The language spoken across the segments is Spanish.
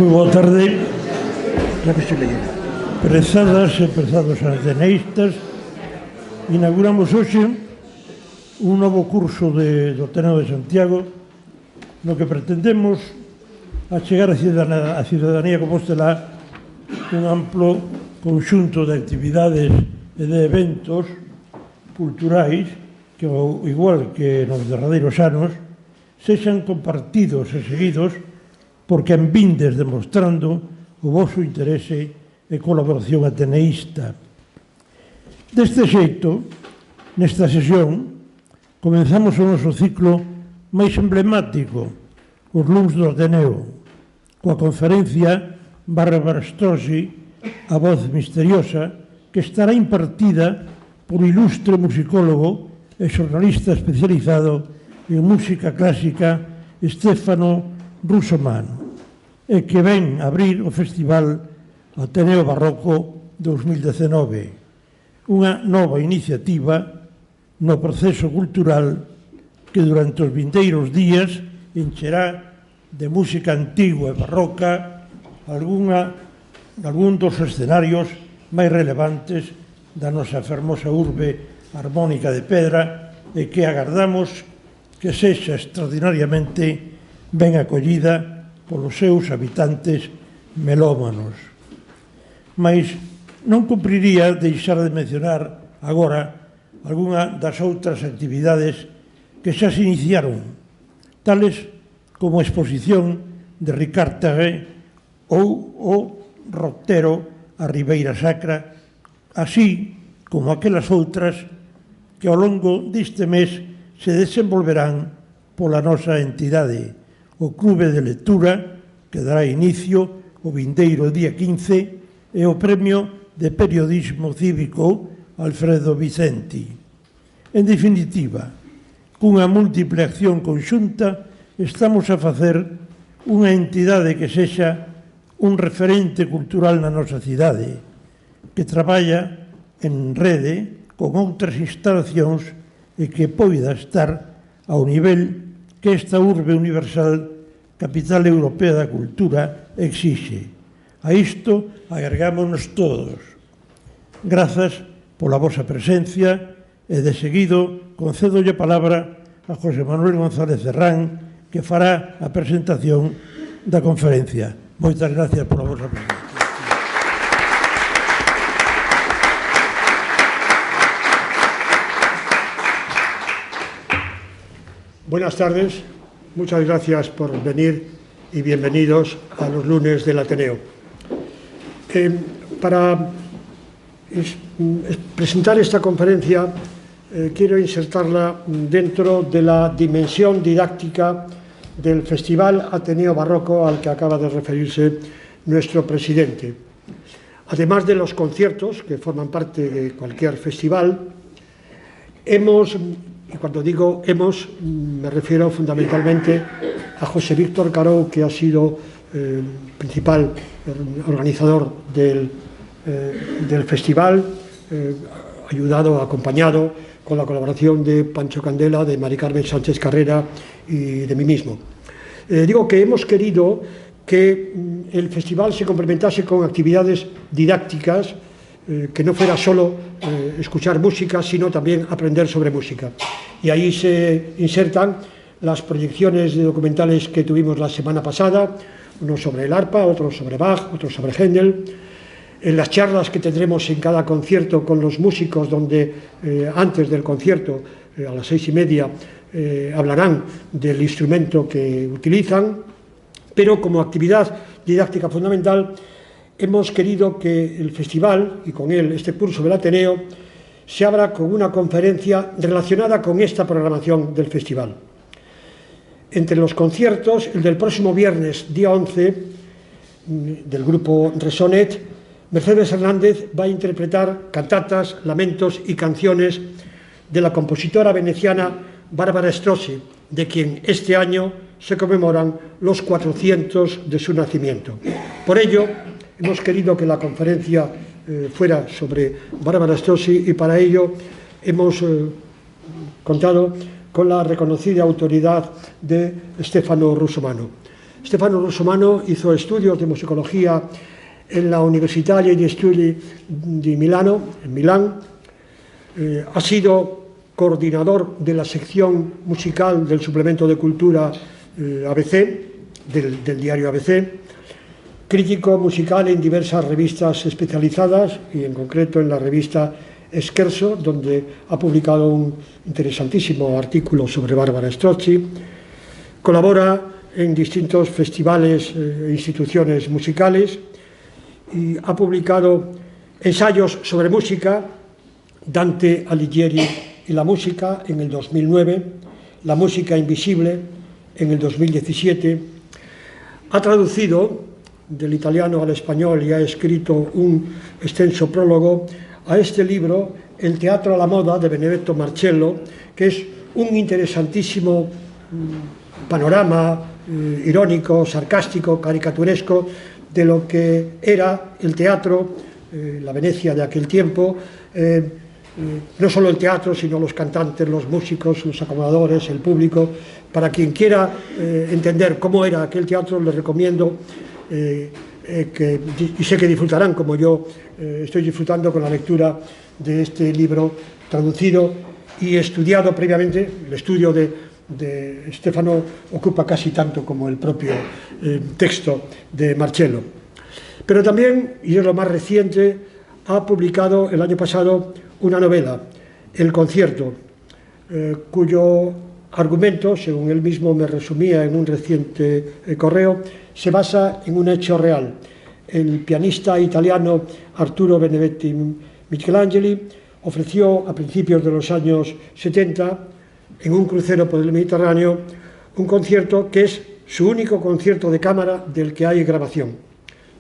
Moi boa tarde. Prezadas e prezados ateneístas, inauguramos hoxe un novo curso do Ateneo de Santiago no que pretendemos achegar a cidadanía Compostela un amplo conxunto de actividades e de eventos culturais que, ao igual que nos derradeiros anos, sexan compartidos e seguidos por quen vindes demostrando o voso interese e colaboración ateneísta. Deste xeito, nesta sesión, comenzamos o noso ciclo máis emblemático, os luns do Ateneo, coa conferencia Bárbara Strozzi, a voz misteriosa, que estará impartida por ilustre musicólogo e xornalista especializado en música clásica Stefano Russomano, e que ven abrir o Festival Ateneo Barroco 2019, unha nova iniciativa no proceso cultural que durante os vindeiros días encherá de música antigua e barroca algún dos escenarios máis relevantes da nosa fermosa urbe armónica de pedra e que agardamos que sexa extraordinariamente ben acollida polos seus habitantes melómanos. Mas non cumpriría deixar de mencionar agora algunha das outras actividades que xa se iniciaron, tales como a exposición de Ricard Terré ou o Rotero a Ribeira Sacra, así como aquelas outras que ao longo deste mes se desenvolverán pola nosa entidade, o Clube de Lectura, que dará inicio o vindeiro día 15, e o Premio de Periodismo Cívico Alfredo Vicenti. En definitiva, cunha múltiple acción conxunta, estamos a facer unha entidade que sexa un referente cultural na nosa cidade, que traballa en rede con outras instalacións e que poida estar ao nivel que esta urbe universal, capital europea da cultura, exixe. A isto agregámonos todos. Grazas pola vosa presencia e de seguido concédolle a palabra a José Manuel González Ferrán, que fará a presentación da conferencia. Moitas gracias pola vosa presencia. Buenas tardes, muchas gracias por venir y bienvenidos a los lunes del Ateneo. Para presentar esta conferencia quiero insertarla dentro de la dimensión didáctica del Festival Ateneo Barroco al que acaba de referirse nuestro presidente. Además de los conciertos que forman parte de cualquier festival, y cuando digo hemos, me refiero fundamentalmente a José Víctor Carou, que ha sido el principal organizador del festival, ayudado, acompañado con la colaboración de Pancho Candela, de Mari Carmen Sánchez Carrera y de mí mismo. Digo que hemos querido que el festival se complementase con actividades didácticas, que no fuera solo escuchar música, sino también aprender sobre música. Y ahí se insertan las proyecciones de documentales que tuvimos la semana pasada, uno sobre el arpa, otro sobre Bach, otro sobre Händel, en las charlas que tendremos en cada concierto con los músicos, donde antes del concierto, a las 6:30, hablarán del instrumento que utilizan, pero como actividad didáctica fundamental hemos querido que el festival, y con él este curso del Ateneo, se abra con una conferencia relacionada con esta programación del festival. Entre los conciertos, el del próximo viernes, día 11, del grupo Resonet, Mercedes Hernández va a interpretar cantatas, lamentos y canciones de la compositora veneciana Bárbara Strozzi, de quien este año se conmemoran los 400 de su nacimiento. Por ello, hemos querido que la conferencia fuera sobre Bárbara Strozzi y para ello hemos contado con la reconocida autoridad de Stefano Russomano. Stefano Rossomano hizo estudios de musicología en la Università degli Studi di Milano, en Milán. Ha sido coordinador de la sección musical del suplemento de cultura ABC, del diario ABC, crítico musical en diversas revistas especializadas y en concreto en la revista Scherzo, donde ha publicado un interesantísimo artículo sobre Barbara Strozzi. Colabora en distintos festivales e instituciones musicales y ha publicado ensayos sobre música, Dante Alighieri y la música en el 2009, La música invisible en el 2017. Ha traducido del italiano al español y ha escrito un extenso prólogo a este libro, El teatro a la moda, de Benedetto Marcello, que es un interesantísimo panorama irónico, sarcástico, caricaturesco de lo que era el teatro, la Venecia de aquel tiempo, no solo el teatro, sino los cantantes, los músicos, los acomodadores, el público. Para quien quiera entender cómo era aquel teatro, les recomiendo y sé que disfrutarán, como yo estoy disfrutando con la lectura de este libro traducido y estudiado previamente. El estudio de Stefano ocupa casi tanto como el propio texto de Marcello. Pero también, y es lo más reciente, ha publicado el año pasado una novela, El concierto, cuyo argumento, según él mismo me resumía en un reciente correo, se basa en un hecho real. El pianista italiano Arturo Benedetti Michelangeli ofreció a principios de los años 70, en un crucero por el Mediterráneo, un concierto que es su único concierto de cámara del que hay grabación.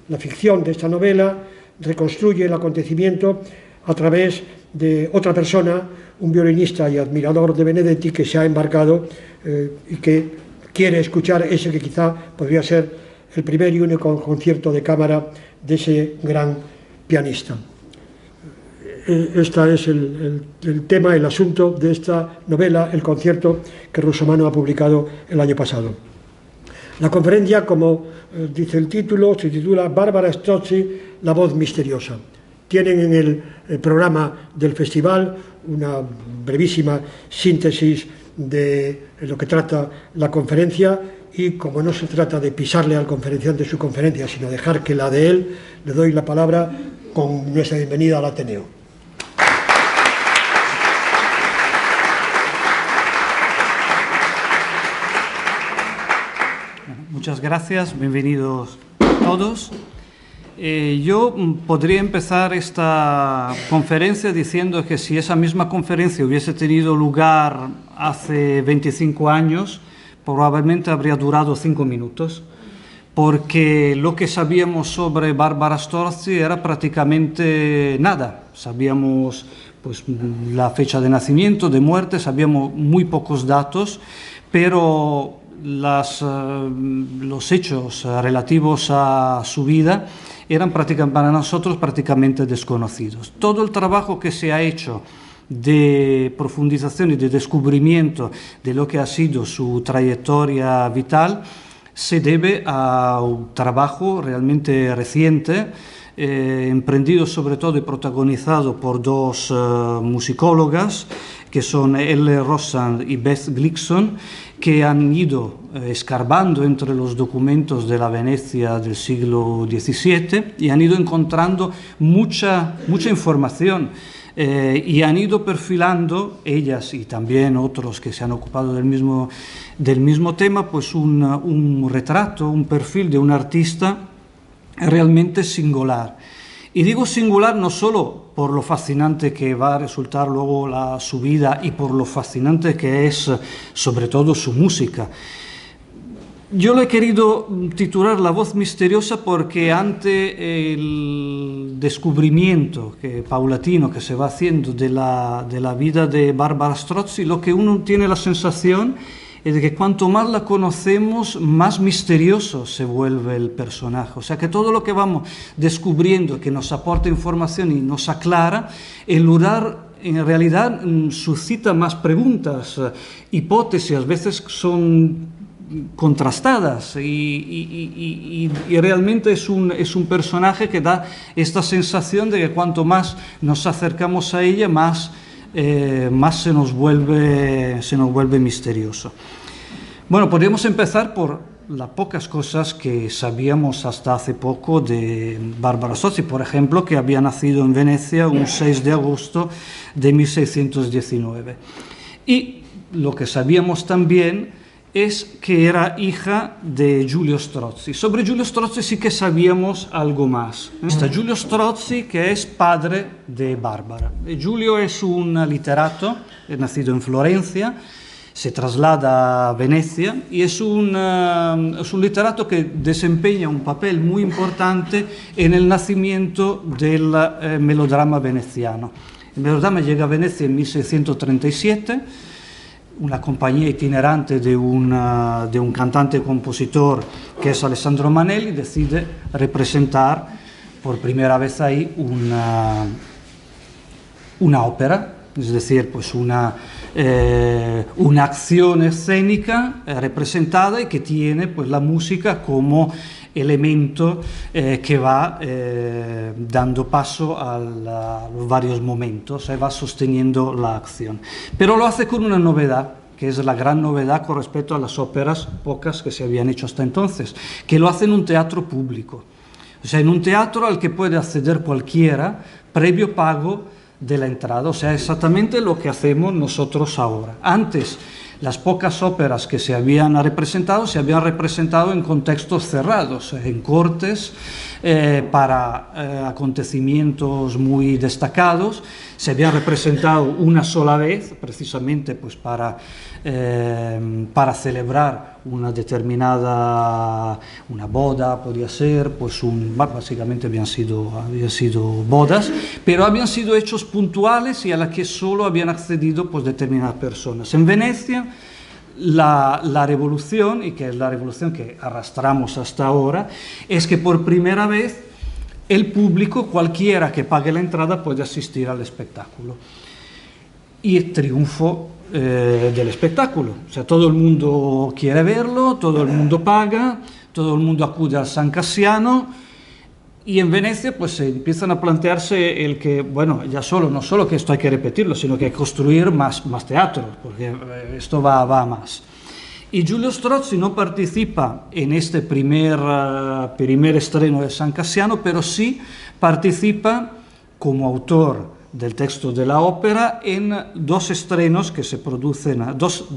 La ficción de esta novela reconstruye el acontecimiento a través de otra persona, un violinista y admirador de Benedetti, que se ha embarcado y que quiere escuchar ese que quizá podría ser el primer y único concierto de cámara de ese gran pianista. Este es el tema, el asunto de esta novela, El concierto, que Rossomano ha publicado el año pasado. La conferencia, como dice el título, se titula Barbara Strozzi, la voz misteriosa. Tienen en el programa del festival una brevísima síntesis de lo que trata la conferencia, y como no se trata de pisarle al conferenciante su conferencia, sino dejar que la de él, le doy la palabra con nuestra bienvenida al Ateneo. Muchas gracias, bienvenidos todos. Yo podría empezar esta conferencia diciendo que si esa misma conferencia hubiese tenido lugar hace 25 años, probablemente habría durado 5 minutos, porque lo que sabíamos sobre Barbara Strozzi era prácticamente nada. Sabíamos pues, la fecha de nacimiento, de muerte, sabíamos muy pocos datos, pero los hechos relativos a su vida eran para nosotros prácticamente desconocidos. Todo el trabajo que se ha hecho de profundización y de descubrimiento de lo que ha sido su trayectoria vital se debe a un trabajo realmente reciente, emprendido sobre todo y protagonizado por dos musicólogas, que son Elle Rossand y Beth Glickson, que han ido escarbando entre los documentos de la Venecia del siglo XVII y han ido encontrando mucha información y han ido perfilando, ellas y también otros que se han ocupado del mismo tema, pues un retrato, un perfil de un artista realmente singular. Y digo singular no solo por lo fascinante que va a resultar luego su vida y por lo fascinante que es sobre todo su música. Yo le he querido titular La voz misteriosa porque ante el descubrimiento paulatino que se va haciendo de la vida de Barbara Strozzi, lo que uno tiene la sensación es de que cuanto más la conocemos, más misterioso se vuelve el personaje. O sea que todo lo que vamos descubriendo, que nos aporta información y nos aclara, el lugar en realidad suscita más preguntas, hipótesis, a veces son contrastadas y realmente es un personaje que da esta sensación de que cuanto más nos acercamos a ella, más se nos vuelve misterioso. Bueno, podríamos empezar por las pocas cosas que sabíamos hasta hace poco de Barbara Strozzi, por ejemplo, que había nacido en Venecia un 6 de agosto de 1619. Y lo que sabíamos también es que era hija de Giulio Strozzi. Sobre Giulio Strozzi sí que sabíamos algo más. Está Giulio Strozzi, que es padre de Bárbara. Giulio es un literato, es nacido en Florencia, se traslada a Venecia y es un literato que desempeña un papel muy importante en el nacimiento del melodrama veneciano. El melodrama llega a Venecia en 1637, una compañía itinerante de un cantante y compositor que es Alessandro Manelli decide representar por primera vez ahí una ópera, es decir, pues una acción escénica representada y que tiene pues la música como elemento que va dando paso a los varios momentos, va sosteniendo la acción. Pero lo hace con una novedad, que es la gran novedad con respecto a las óperas pocas que se habían hecho hasta entonces, que lo hace en un teatro público, o sea, en un teatro al que puede acceder cualquiera previo pago de la entrada, o sea, exactamente lo que hacemos nosotros ahora. Antes, las pocas óperas que se habían representado en contextos cerrados, en cortes, para acontecimientos muy destacados. Se habían representado una sola vez, precisamente pues para celebrar una determinada, una boda, podría ser, pues básicamente habían sido bodas, pero habían sido hechos puntuales y a la que solo habían accedido pues determinadas personas. En Venecia, la revolución, y que es la revolución que arrastramos hasta ahora, es que por primera vez el público, cualquiera que pague la entrada, puede asistir al espectáculo. Y el triunfo del espectáculo, o sea, todo el mundo quiere verlo, todo el mundo paga, todo el mundo acude al San Cassiano, y en Venecia pues se empiezan a plantearse el que, bueno, ya no solo que esto hay que repetirlo, sino que hay que construir más teatro, porque esto va a más. Y Giulio Strozzi no participa en este primer estreno de San Cassiano, pero sí participa como autor del texto de la ópera en dos estrenos que se producen, dos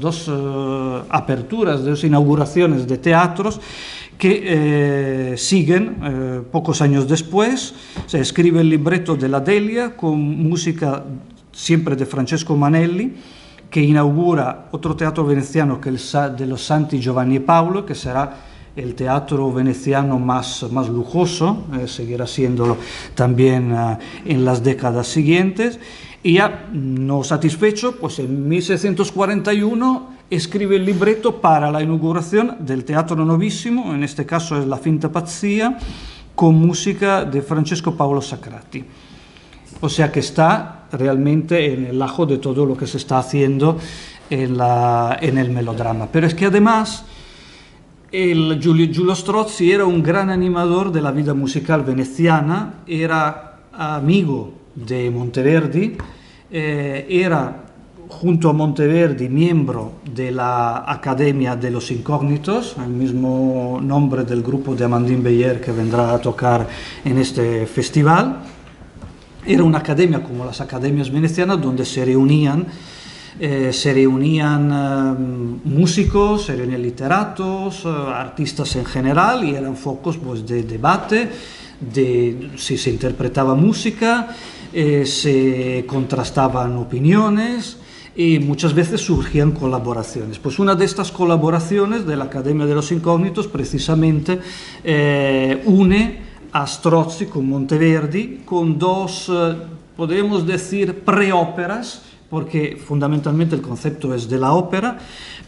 aperturas, dos inauguraciones de teatros que siguen pocos años después. Se escribe el libreto de la Delia con música siempre de Francesco Manelli, que inaugura otro teatro veneciano que es el de los Santi Giovanni e Paolo, que será el teatro veneciano más lujoso, seguirá siéndolo también en las décadas siguientes. Y ya no satisfecho, pues en 1641 escribe el libreto para la inauguración del Teatro Novissimo, en este caso es La Finta Pazzia, con música de Francesco Paolo Sacrati. O sea que está realmente en el ajo de todo lo que se está haciendo en el melodrama. Pero es que además Giulio Strozzi era un gran animador de la vida musical veneciana, era amigo de Monteverdi, era junto a Monteverdi miembro de la Academia de los Incógnitos, el mismo nombre del grupo de Amandine Beyer que vendrá a tocar en este festival. Era una academia como las academias venecianas donde se reunían músicos, se reunían literatos, artistas en general, y eran focos pues, de debate, si se interpretaba música, se contrastaban opiniones y muchas veces surgían colaboraciones. Pues una de estas colaboraciones de la Academia de los Incógnitos precisamente une a Strozzi con Monteverdi, con dos, podríamos decir, preóperas porque fundamentalmente el concepto es de la ópera,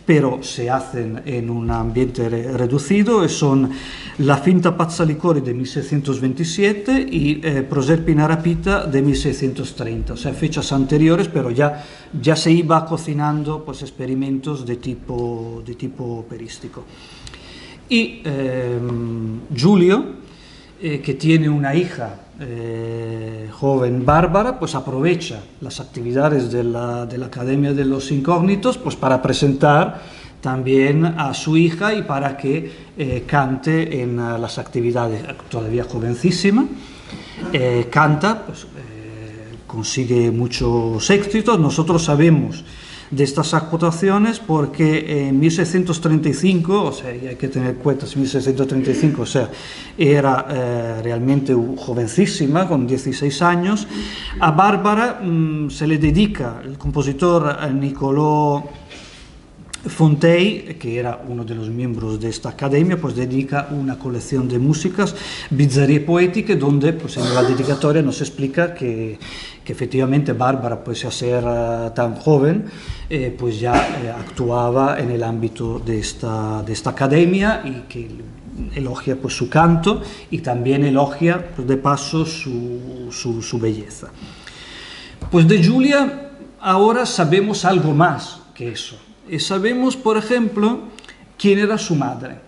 pero se hacen en un ambiente reducido, y son La finta Pazzalicori de 1627 y Proserpina Rapita de 1630, o sea, fechas anteriores, pero ya se iba cocinando pues experimentos de tipo operístico. Y Giulio, que tiene una hija joven Bárbara, pues aprovecha las actividades de la Academia de los Incógnitos pues para presentar también a su hija y para que cante en las actividades. Todavía jovencísima, canta, pues, consigue muchos éxitos. Nosotros sabemos de estas actuaciones porque en 1635, o sea, y hay que tener cuenta, 1635, o sea, era realmente jovencísima, con 16 años. A Bárbara se le dedica el compositor Niccolò Fontei, que era uno de los miembros de esta academia, pues dedica una colección de músicas, Bizarrie Poetiche, donde pues en la dedicatoria nos explica que efectivamente Bárbara, pese a ser tan joven, pues ya actuaba en el ámbito de esta academia, y que elogia pues su canto y también elogia pues, de paso su belleza. Pues de Giulia ahora sabemos algo más que eso. Sabemos, por ejemplo, quién era su madre.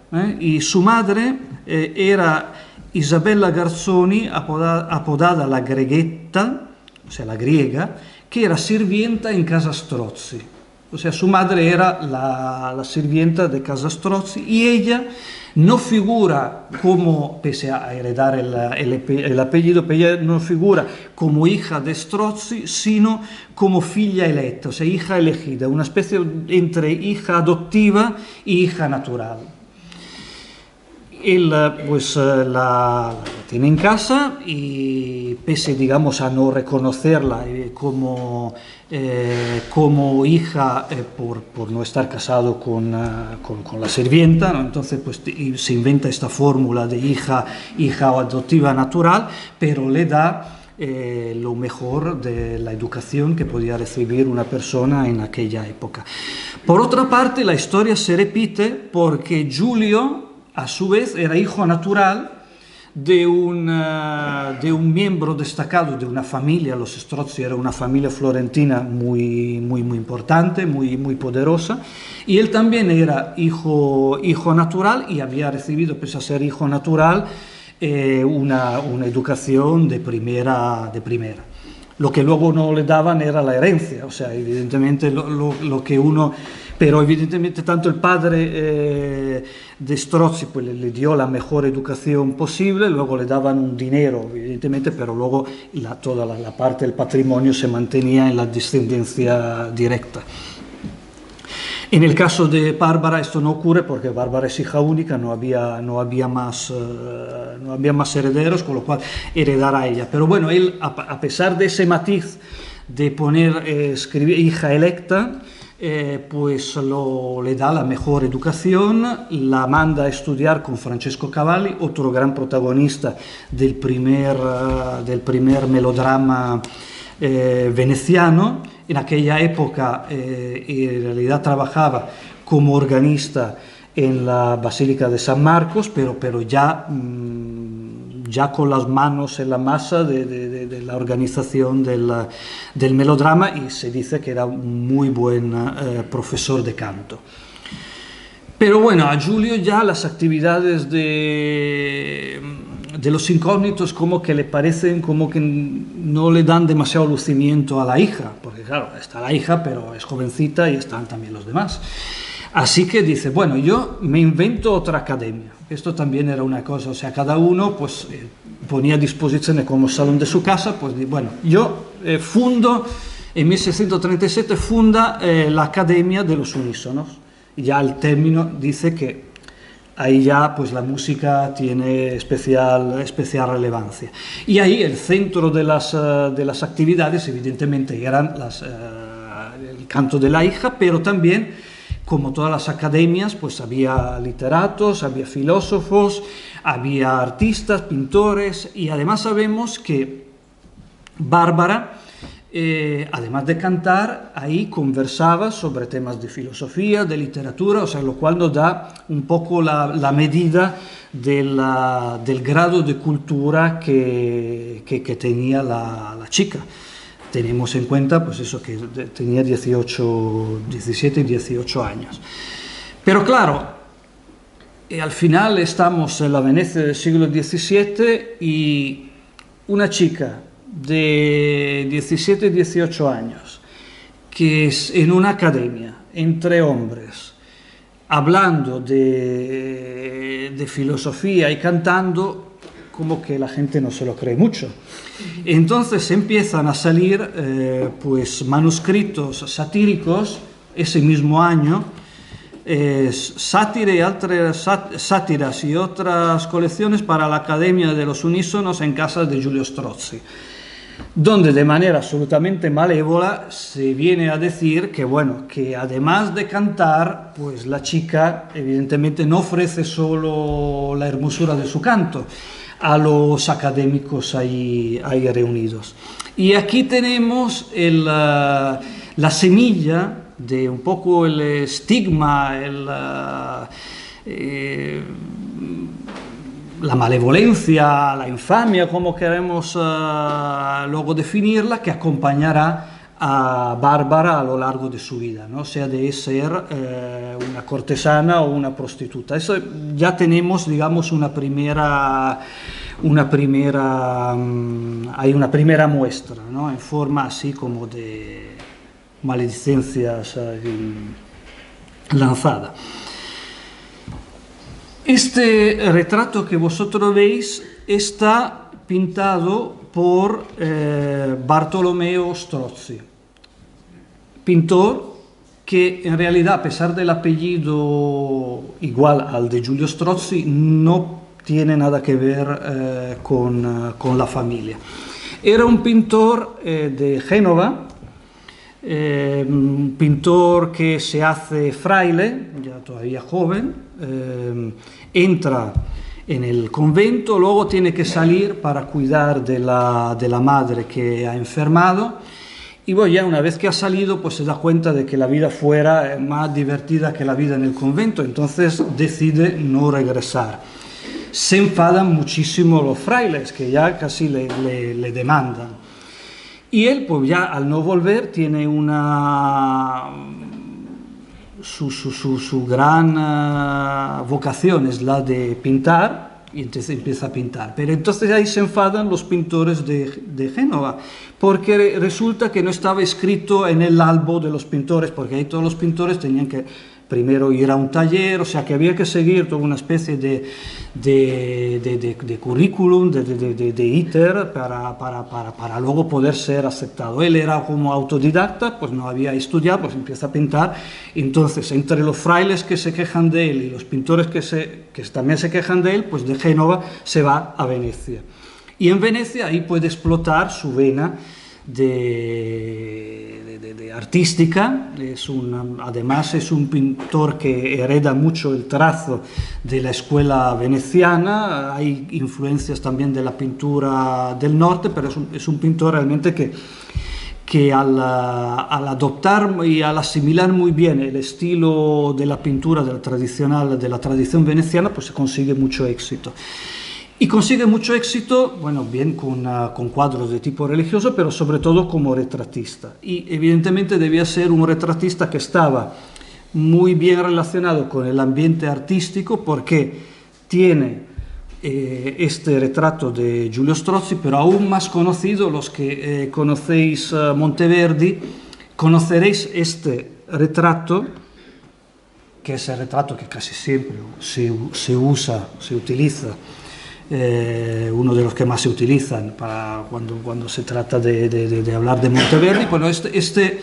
Y su madre era Isabella Garzoni, apodada la Greghetta, o sea, la griega, que era sirvienta en Casa Strozzi. O sea, su madre era la sirvienta de Casa Strozzi, y ella no figura como, pese a heredar el apellido, ella no figura como hija de Strozzi, sino como figlia eletta, o sea, hija elegida, una especie entre hija adoptiva y hija natural. Él pues la tiene en casa, y pese, digamos, a no reconocerla como hija por no estar casado con la sirvienta, ¿no? Entonces pues se inventa esta fórmula de hija adoptiva natural, pero le da lo mejor de la educación que podía recibir una persona en aquella época. Por otra parte, la historia se repite porque Giulio, a su vez, era hijo natural de un miembro destacado de una familia. Los Strozzi era una familia florentina muy importante, muy poderosa, y él también era hijo natural, y había recibido, pese a ser hijo natural, una educación de primera. Lo que luego no le daban era la herencia, o sea, evidentemente lo que uno... Pero evidentemente tanto el padre de Strozzi pues, le dio la mejor educación posible, luego le daban un dinero, evidentemente, pero luego toda la parte del patrimonio se mantenía en la descendencia directa. En el caso de Bárbara esto no ocurre porque Bárbara es hija única, no había más herederos, con lo cual heredará ella. Pero bueno, él, a pesar de ese matiz de escribir hija electa, pues le da la mejor educación, la manda a estudiar con Francesco Cavalli, otro gran protagonista del primer melodrama veneciano. En aquella época en realidad trabajaba como organista en la Basílica de San Marcos, pero ya con las manos en la masa de la organización del melodrama, y se dice que era un muy buen profesor de canto. Pero bueno, a Giulio ya las actividades de los Incógnitos como que le parecen como que no le dan demasiado lucimiento a la hija, porque claro, está la hija, pero es jovencita y están también los demás. Así que dice, bueno, yo me invento otra academia. Esto también era una cosa, o sea, cada uno pues ponía a disposición como salón de su casa, pues bueno, yo fundo, en 1637 funda la Academia de los Unísonos. Ya al término dice que ahí ya pues la música tiene especial relevancia. Y ahí el centro de las actividades evidentemente eran el canto de la hija, pero también, como todas las academias, pues había literatos, había filósofos, había artistas, pintores, y además sabemos que Bárbara además de cantar, ahí conversaba sobre temas de filosofía, de literatura, o sea, lo cual nos da un poco la medida del grado de cultura que tenía la chica. Tenemos en cuenta, pues eso, que tenía 17 y 18 años. Pero claro, al final estamos en la Venecia del siglo XVII y una chica de 17 y 18 años, que es en una academia, entre hombres, hablando de filosofía y cantando, como que la gente no se lo cree mucho. Entonces empiezan a salir pues manuscritos satíricos ese mismo año, sátiras y otras colecciones para la Academia de los Unísonos en casa de Giulio Strozzi, donde de manera absolutamente malévola se viene a decir que, bueno, que además de cantar, pues la chica evidentemente no ofrece solo la hermosura de su canto a los académicos ahí reunidos. Y aquí tenemos la semilla de un poco el estigma, la malevolencia, la infamia, como queremos luego definirla, que acompañará a Bárbara a lo largo de su vida, ¿no? O sea, de ser una cortesana o una prostituta. Eso ya tenemos, digamos, hay una primera muestra, ¿no? En forma así como de maledicencias lanzada. Este retrato que vosotros veis está pintado por Bartolomeo Strozzi, pintor que en realidad, a pesar del apellido igual al de Giulio Strozzi, no tiene nada que ver con la familia. Era un pintor de Génova, un pintor que se hace fraile, ya todavía joven, entra en el convento, luego tiene que salir para cuidar de la madre que ha enfermado, y bueno, ya una vez que ha salido, pues se da cuenta de que la vida fuera es más divertida que la vida en el convento, entonces decide no regresar. Se enfadan muchísimo los frailes, que ya casi le demandan. Y él, pues ya al no volver, tiene su gran vocación es la de pintar, y entonces empieza a pintar. Pero entonces ahí se enfadan los pintores de Génova, porque resulta que no estaba escrito en el albo de los pintores, porque ahí todos los pintores tenían que primero ir a un taller, o sea que había que seguir toda una especie de currículum, de íter, para luego poder ser aceptado. Él era como autodidacta, pues no había estudiado, pues empieza a pintar. Entonces, entre los frailes que se quejan de él y los pintores que también se quejan de él, pues de Génova se va a Venecia. Y en Venecia ahí puede explotar su vena de artística. Además es un pintor que hereda mucho el trazo de la escuela veneciana, hay influencias también de la pintura del norte, pero es un pintor realmente que al adoptar y al asimilar muy bien el estilo de la pintura de la tradición veneciana, pues se consigue mucho éxito. Y consigue mucho éxito, bueno, bien con cuadros de tipo religioso, pero sobre todo como retratista. Y evidentemente debía ser un retratista que estaba muy bien relacionado con el ambiente artístico, porque tiene este retrato de Giulio Strozzi, pero aún más conocido, los que conocéis Monteverdi, conoceréis este retrato, que es el retrato que casi siempre se utiliza, uno de los que más se utilizan para cuando se trata de hablar de Monteverdi. Bueno, este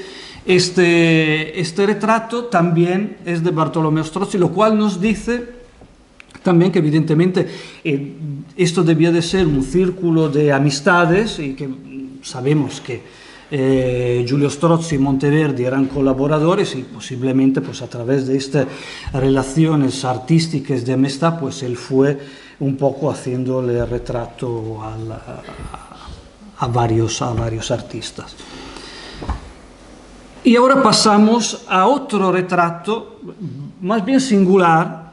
retrato también es de Bartolomeo Strozzi, lo cual nos dice también que evidentemente esto debía de ser un círculo de amistades, y que sabemos que Giulio Strozzi y Monteverdi eran colaboradores, y posiblemente pues a través de estas relaciones artísticas de amistad, pues él fue un poco haciéndole retrato a varios artistas. Y ahora pasamos a otro retrato, más bien singular,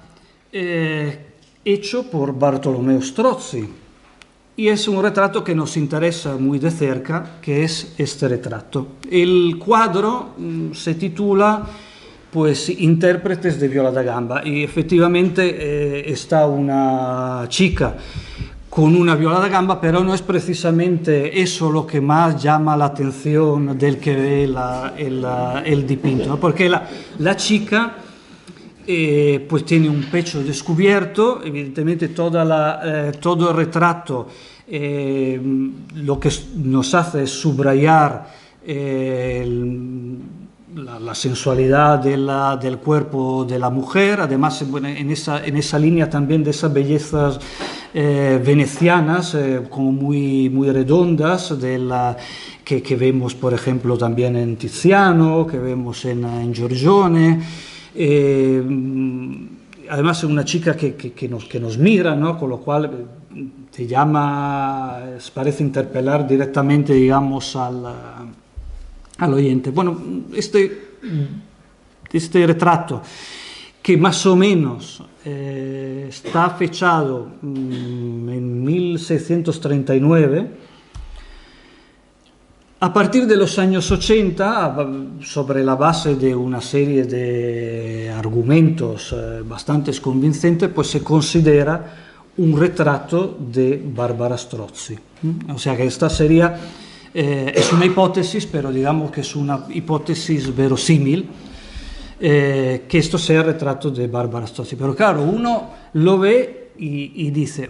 hecho por Bartolomeo Strozzi. Y es un retrato que nos interesa muy de cerca, que es este retrato. El cuadro se titula, pues, Intérpretes de Viola da Gamba, y efectivamente está una chica con una viola da gamba, pero no es precisamente eso lo que más llama la atención del que ve el dipinto, ¿no? Porque la chica pues tiene un pecho descubierto, evidentemente todo el retrato lo que nos hace es subrayar la sensualidad del cuerpo de la mujer, además bueno, en esa línea también de esas bellezas venecianas, como muy redondas, que vemos por ejemplo también en Tiziano, que vemos en Giorgione. Además es una chica que nos mira, ¿no? Con lo cual te llama, parece interpelar directamente, digamos, al oyente. Bueno, este retrato, que más o menos está fechado en 1639, a partir de los años 80, sobre la base de una serie de argumentos bastante convincentes, pues se considera un retrato de Barbara Strozzi. O sea que esta sería, es una hipótesis, pero digamos que es una hipótesis verosímil, que esto sea el retrato de Barbara Strozzi. Pero claro, uno lo ve y dice,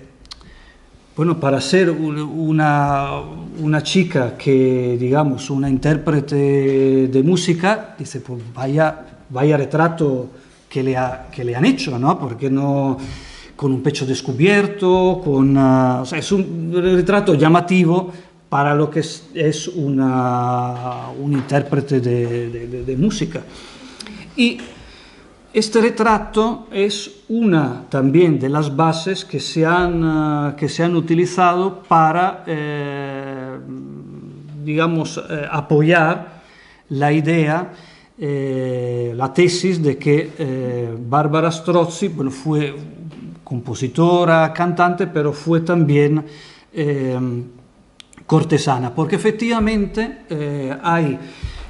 bueno, para ser una chica que, digamos, una intérprete de música, dice, pues vaya retrato que le han hecho, ¿no? Porque no, con un pecho descubierto, o sea, es un retrato llamativo para lo que es un intérprete de música. Y este retrato es una también de las bases que se han utilizado para, digamos, apoyar la idea, la tesis de que Barbara Strozzi, bueno, fue compositora, cantante, pero fue también cortesana, porque efectivamente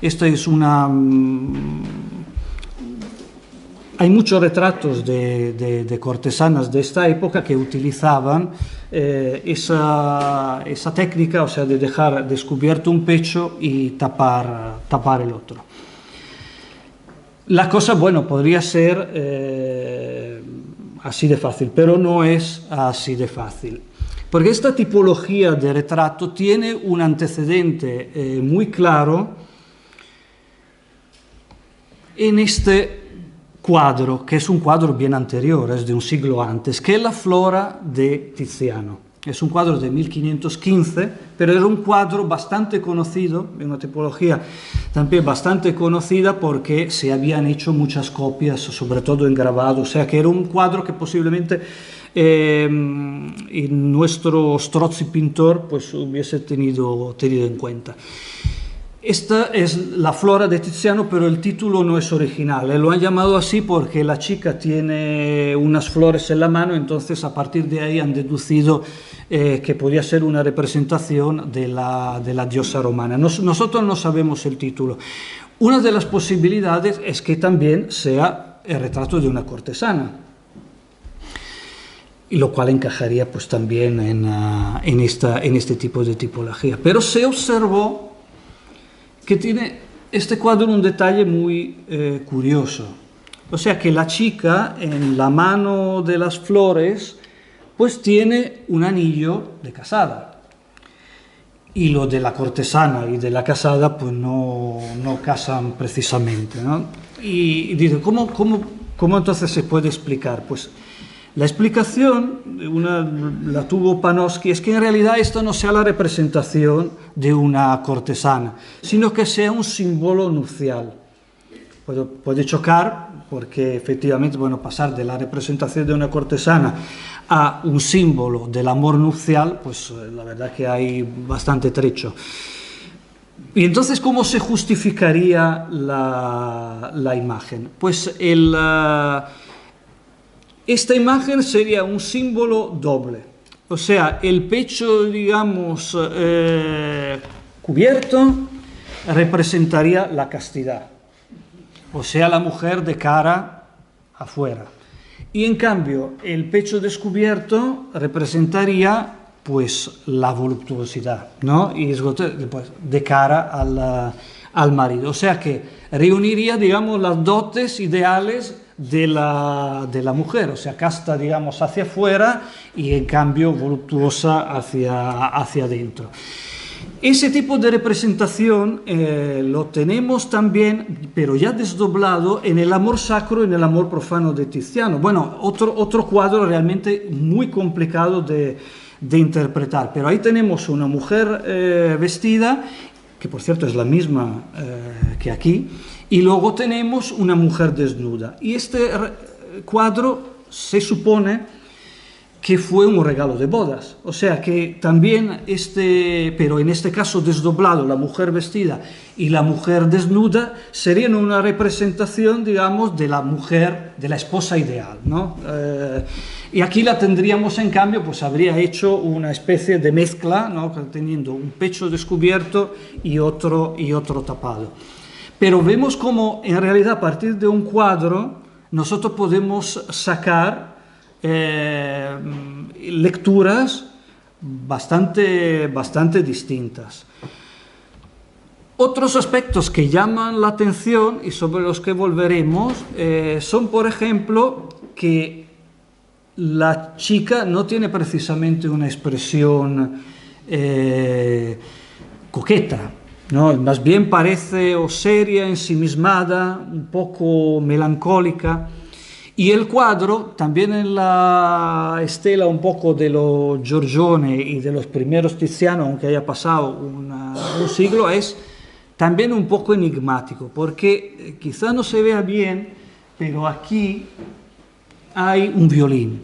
esta es una... Hay muchos retratos de cortesanas de esta época que utilizaban esa técnica, o sea, de dejar descubierto un pecho y tapar el otro. La cosa, bueno, podría ser así de fácil, pero no es así de fácil. Porque esta tipología de retrato tiene un antecedente muy claro en este cuadro, que es un cuadro bien anterior, es de un siglo antes, que es la Flora de Tiziano. Es un cuadro de 1515, pero era un cuadro bastante conocido, una tipología también bastante conocida porque se habían hecho muchas copias, sobre todo en grabado, o sea que era un cuadro que posiblemente nuestro Strozzi pintor pues hubiese tenido en cuenta. Esta es la Flora de Tiziano, pero el título no es original. Lo han llamado así porque la chica tiene unas flores en la mano, entonces a partir de ahí han deducido que podía ser una representación de la diosa romana. Nosotros no sabemos el título. Una de las posibilidades es que también sea el retrato de una cortesana, y lo cual encajaría pues también en este tipo de tipología. Pero se observó que tiene este cuadro un detalle muy curioso. O sea que la chica en la mano de las flores pues tiene un anillo de casada. Y lo de la cortesana y de la casada pues no casan precisamente, ¿no? Y dice, ¿cómo entonces se puede explicar? Pues la explicación, la tuvo Panofsky, es que en realidad esto no sea la representación de una cortesana, sino que sea un símbolo nupcial. Puede chocar, porque efectivamente, bueno, pasar de la representación de una cortesana a un símbolo del amor nupcial, pues la verdad que hay bastante trecho. Y entonces, ¿cómo se justificaría la imagen? Pues esta imagen sería un símbolo doble. O sea, el pecho, digamos, cubierto representaría la castidad. O sea, la mujer de cara afuera. Y en cambio, el pecho descubierto representaría pues la voluptuosidad, ¿no? Y pues, de cara al marido. O sea que reuniría, digamos, las dotes ideales de la mujer, o sea, casta, digamos, hacia afuera y en cambio voluptuosa hacia adentro. Ese tipo de representación lo tenemos también, pero ya desdoblado, en el amor sacro y en el amor profano de Tiziano. Bueno, otro cuadro realmente muy complicado de interpretar, pero ahí tenemos una mujer vestida, que por cierto es la misma que aquí, y luego tenemos una mujer desnuda. Y este cuadro se supone que fue un regalo de bodas, o sea que también pero en este caso desdoblado, la mujer vestida y la mujer desnuda serían una representación, digamos, de la mujer, de la esposa ideal, ¿no? Y aquí la tendríamos, en cambio, pues habría hecho una especie de mezcla, ¿no? Teniendo un pecho descubierto y otro tapado. Pero vemos como en realidad a partir de un cuadro nosotros podemos sacar lecturas bastante distintas. Otros aspectos que llaman la atención y sobre los que volveremos son, por ejemplo, que la chica no tiene precisamente una expresión coqueta, ¿no? Más bien parece o seria, ensimismada, un poco melancólica. Y el cuadro, también en la estela un poco de los Giorgione y de los primeros Tiziano, aunque haya pasado un siglo, es también un poco enigmático, porque quizá no se vea bien, pero aquí hay un violín.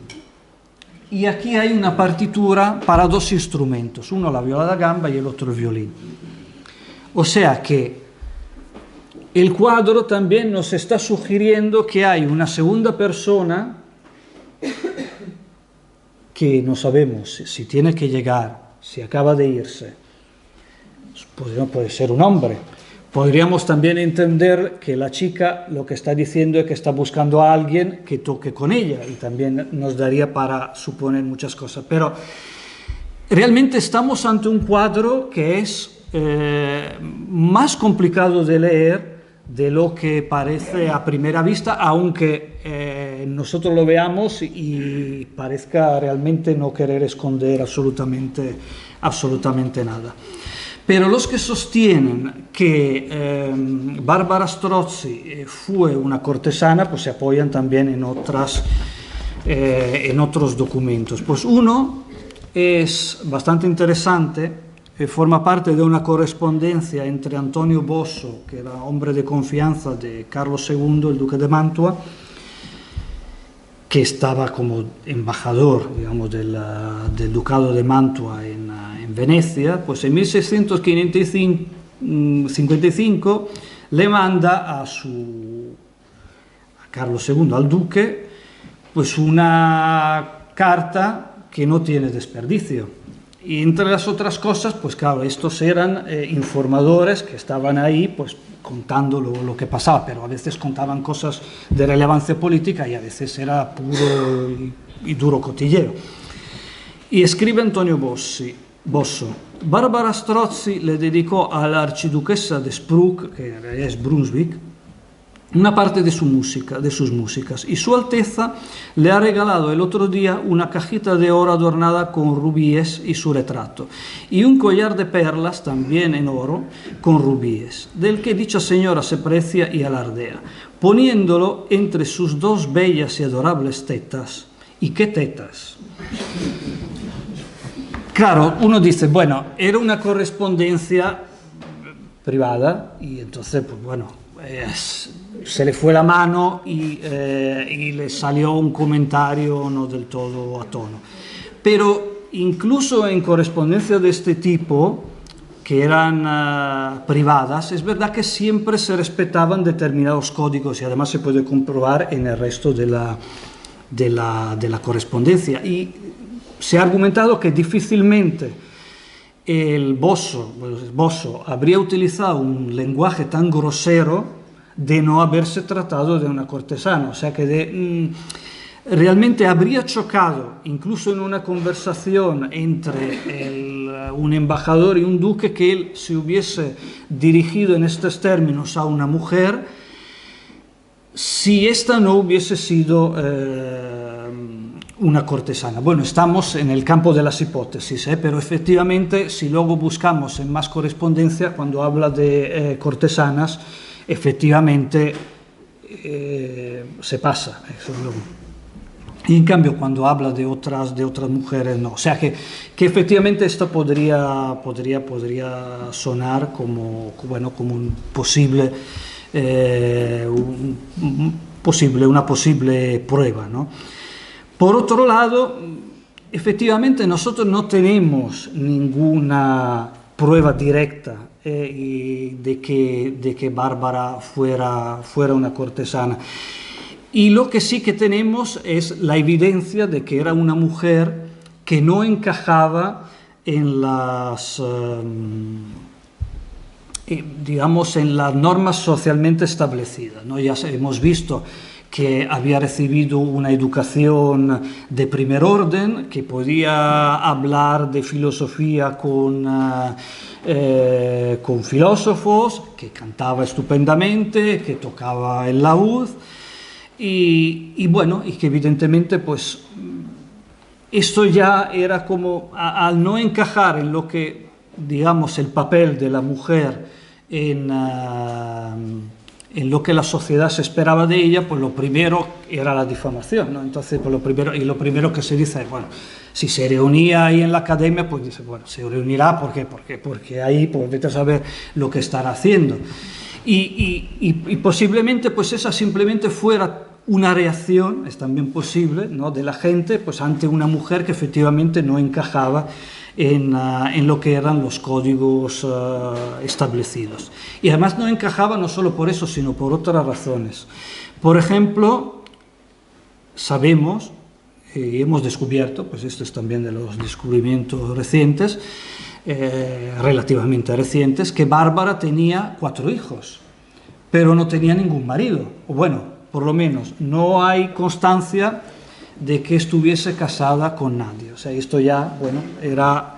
Y aquí hay una partitura para dos instrumentos, uno la viola da gamba y el otro el violín. O sea que el cuadro también nos está sugiriendo que hay una segunda persona que no sabemos si tiene que llegar, si acaba de irse. Puede ser un hombre. Podríamos también entender que la chica lo que está diciendo es que está buscando a alguien que toque con ella, y también nos daría para suponer muchas cosas. Pero realmente estamos ante un cuadro que es más complicado de leer de lo que parece a primera vista, aunque nosotros lo veamos y parezca realmente no querer esconder absolutamente nada. Pero los que sostienen que Barbara Strozzi fue una cortesana, pues se apoyan también en otros documentos. Pues uno es bastante interesante. Forma parte de una correspondencia entre Antonio Bosso, que era hombre de confianza de Carlos II, el duque de Mantua, que estaba como embajador, digamos, del ducado de Mantua en Venecia. Pues en 1655 le manda a Carlos II, al duque, pues una carta que no tiene desperdicio. Y entre las otras cosas, pues claro, estos eran informadores que estaban ahí pues contando lo que pasaba, pero a veces contaban cosas de relevancia política y a veces era puro y duro cotilleo. Y escribe Antonio Bosso: Barbara Strozzi le dedicó a la archiduquesa de Sprüch, que en realidad es Brunswick, una parte de sus músicas, y Su Alteza le ha regalado el otro día una cajita de oro adornada con rubíes y su retrato, y un collar de perlas también en oro con rubíes, del que dicha señora se precia y alardea, poniéndolo entre sus dos bellas y adorables tetas. ¿Y qué tetas? Claro, uno dice, bueno, era una correspondencia privada y entonces, pues bueno, se le fue la mano y le salió un comentario no del todo a tono. Pero incluso en correspondencia de este tipo, privadas, es verdad que siempre se respetaban determinados códigos y además se puede comprobar en el resto de la correspondencia. Y se ha argumentado que difícilmente el Bosso habría utilizado un lenguaje tan grosero de no haberse tratado de una cortesana, o sea que realmente habría chocado, incluso en una conversación entre un embajador y un duque, que él se hubiese dirigido en estos términos a una mujer si ésta no hubiese sido una cortesana. Bueno, estamos en el campo de las hipótesis, pero efectivamente, si luego buscamos en más correspondencia, cuando habla de cortesanas, efectivamente se pasa. Y en cambio, cuando habla de otras mujeres, no. O sea que efectivamente esto podría sonar como un una posible prueba, ¿no? Por otro lado, efectivamente nosotros no tenemos ninguna prueba directa de que Bárbara fuera una cortesana. Y lo que sí que tenemos es la evidencia de que era una mujer que no encajaba en las normas socialmente establecidas, ¿no? Ya hemos visto que había recibido una educación de primer orden, que podía hablar de filosofía con filósofos, que cantaba estupendamente, que tocaba el laúd, y que evidentemente pues esto ya era como, al no encajar en lo que, digamos, el papel de la mujer en lo que la sociedad se esperaba de ella, pues lo primero era la difamación, ¿no? Entonces, pues lo primero que se dice es, bueno, si se reunía ahí en la academia, pues dice, bueno, se reunirá, porque ahí, pues vete a saber lo que estará haciendo. Y posiblemente, pues esa simplemente fuera una reacción, es también posible, ¿no?, de la gente, pues ante una mujer que efectivamente no encajaba en lo que eran los códigos establecidos. Y además no encajaba no solo por eso, sino por otras razones. Por ejemplo, sabemos, y hemos descubierto, pues esto es también de los descubrimientos recientes, relativamente recientes, que Bárbara tenía 4 hijos, pero no tenía ningún marido, o bueno, por lo menos no hay constancia de que estuviese casada con nadie. O sea, esto ya, bueno, era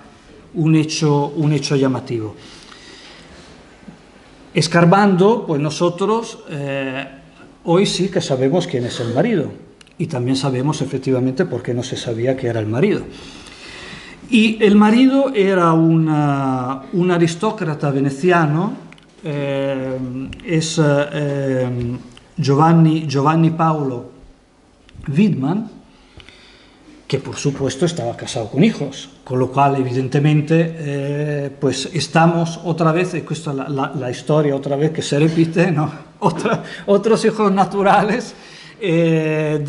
un hecho llamativo. Escarbando, pues nosotros hoy sí que sabemos quién es el marido, y también sabemos efectivamente por qué no se sabía que era el marido. Y el marido era un aristócrata veneciano, es Giovanni Paolo Widmann, que por supuesto estaba casado con hijos, con lo cual evidentemente pues estamos otra vez, y esta es la historia otra vez que se repite, ¿no? Otros hijos naturales en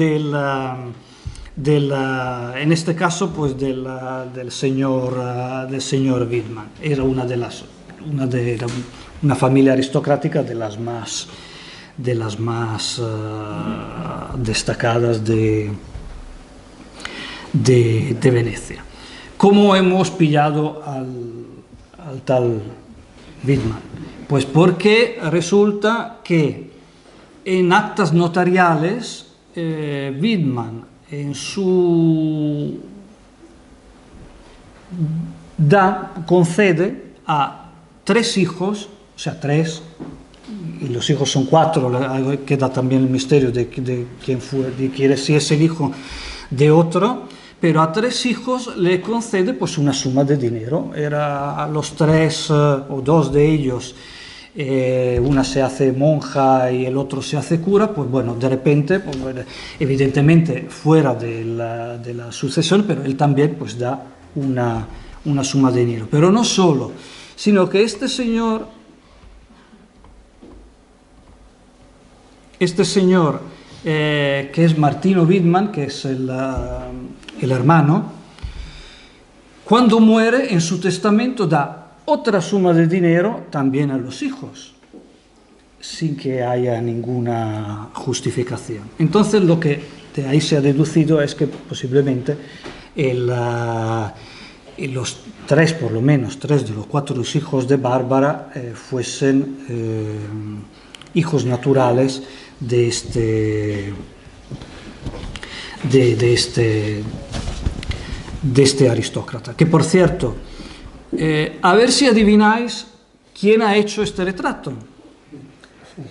este caso pues del señor Widmann. Era una familia aristocrática de las más destacadas de Venecia. ¿Cómo hemos pillado al tal Widmann? Pues porque resulta que en actas notariales Widmann concede a 3 hijos, o sea, 3, y los hijos son 4, queda también el misterio de quién fue, si es el hijo de otro, pero a 3 hijos le concede pues una suma de dinero. Era a los 3 o 2 de ellos, una se hace monja y el otro se hace cura, pues bueno, de repente, pues, evidentemente fuera de la sucesión, pero él también pues da una suma de dinero. Pero no solo, sino que este señor, que es Martino Widmann, que es el hermano, cuando muere en su testamento da otra suma de dinero también a los hijos, sin que haya ninguna justificación. Entonces, lo que de ahí se ha deducido es que posiblemente los tres, por lo menos, 3 de los 4 hijos de Bárbara fuesen hijos naturales de este aristócrata. Que, por cierto, a ver si adivináis quién ha hecho este retrato.